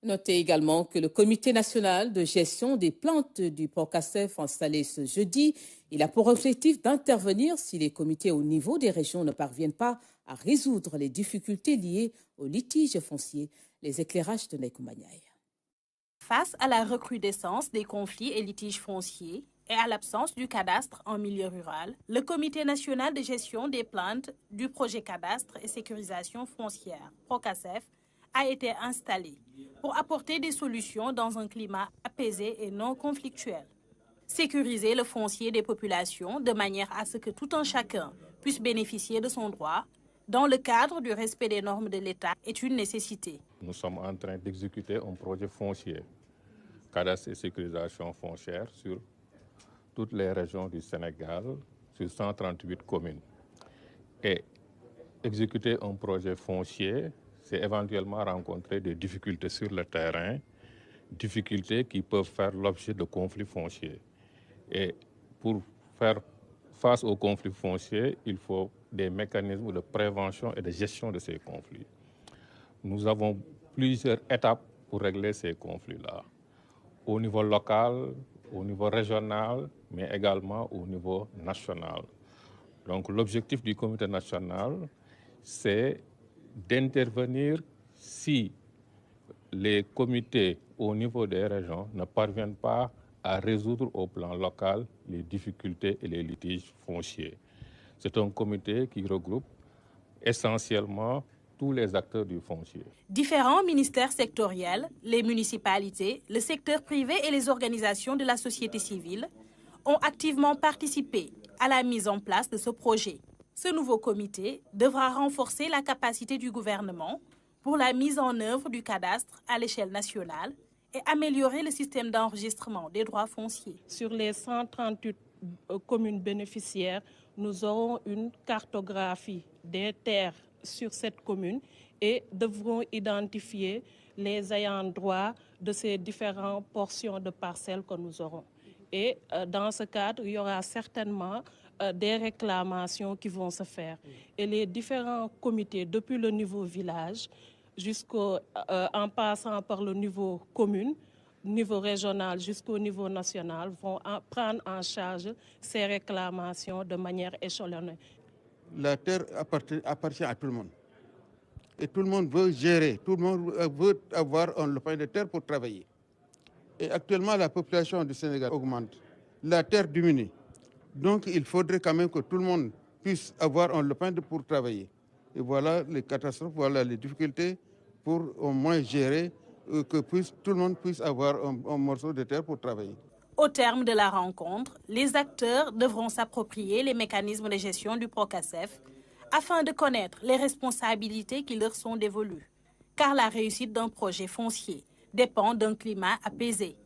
Notez également que le Comité national de gestion des plantes du PROCASEF installé ce jeudi, il a pour objectif d'intervenir si les comités au niveau des régions ne parviennent pas à résoudre les difficultés liées aux litiges fonciers. Les éclairages de Nekoumaniaï. Face à la recrudescence des conflits et litiges fonciers et à l'absence du cadastre en milieu rural, le Comité national de gestion des plaintes du projet cadastre et sécurisation foncière, PROCASEF, a été installé pour apporter des solutions dans un climat apaisé et non conflictuel. Sécuriser le foncier des populations de manière à ce que tout un chacun puisse bénéficier de son droit dans le cadre du respect des normes de l'État est une nécessité. Nous sommes en train d'exécuter un projet foncier, cadastre et sécurisation foncière sur toutes les régions du Sénégal, sur 138 communes. Et exécuter un projet foncier, c'est éventuellement rencontrer des difficultés sur le terrain, difficultés qui peuvent faire l'objet de conflits fonciers. Et pour faire face aux conflits fonciers, il faut des mécanismes de prévention et de gestion de ces conflits. Nous avons plusieurs étapes pour régler ces conflits-là, au niveau local, au niveau régional, mais également au niveau national. Donc l'objectif du comité national, c'est d'intervenir si les comités au niveau des régions ne parviennent pas à résoudre au plan local les difficultés et les litiges fonciers. C'est un comité qui regroupe essentiellement tous les acteurs du foncier. Différents ministères sectoriels, les municipalités, le secteur privé et les organisations de la société civile ont activement participé à la mise en place de ce projet. Ce nouveau comité devra renforcer la capacité du gouvernement pour la mise en œuvre du cadastre à l'échelle nationale et améliorer le système d'enregistrement des droits fonciers. Sur les 138 communes bénéficiaires, nous aurons une cartographie des terres sur cette commune et devront identifier les ayants droit de ces différentes portions de parcelles que nous aurons. Et dans ce cadre, il y aura certainement des réclamations qui vont se faire. Et les différents comités, depuis le niveau village, en passant par le niveau commune, niveau régional jusqu'au niveau national, vont prendre en charge ces réclamations de manière échelonnée. La terre appartient à tout le monde. Et tout le monde veut gérer, tout le monde veut avoir un lopin de terre pour travailler. Et actuellement, la population du Sénégal augmente. La terre diminue. Donc, il faudrait quand même que tout le monde puisse avoir un lopin pour travailler. Et voilà les catastrophes, voilà les difficultés pour au moins gérer, que tout le monde puisse avoir un morceau de terre pour travailler. Au terme de la rencontre, les acteurs devront s'approprier les mécanismes de gestion du PROCASEF afin de connaître les responsabilités qui leur sont dévolues. Car la réussite d'un projet foncier dépend d'un climat apaisé.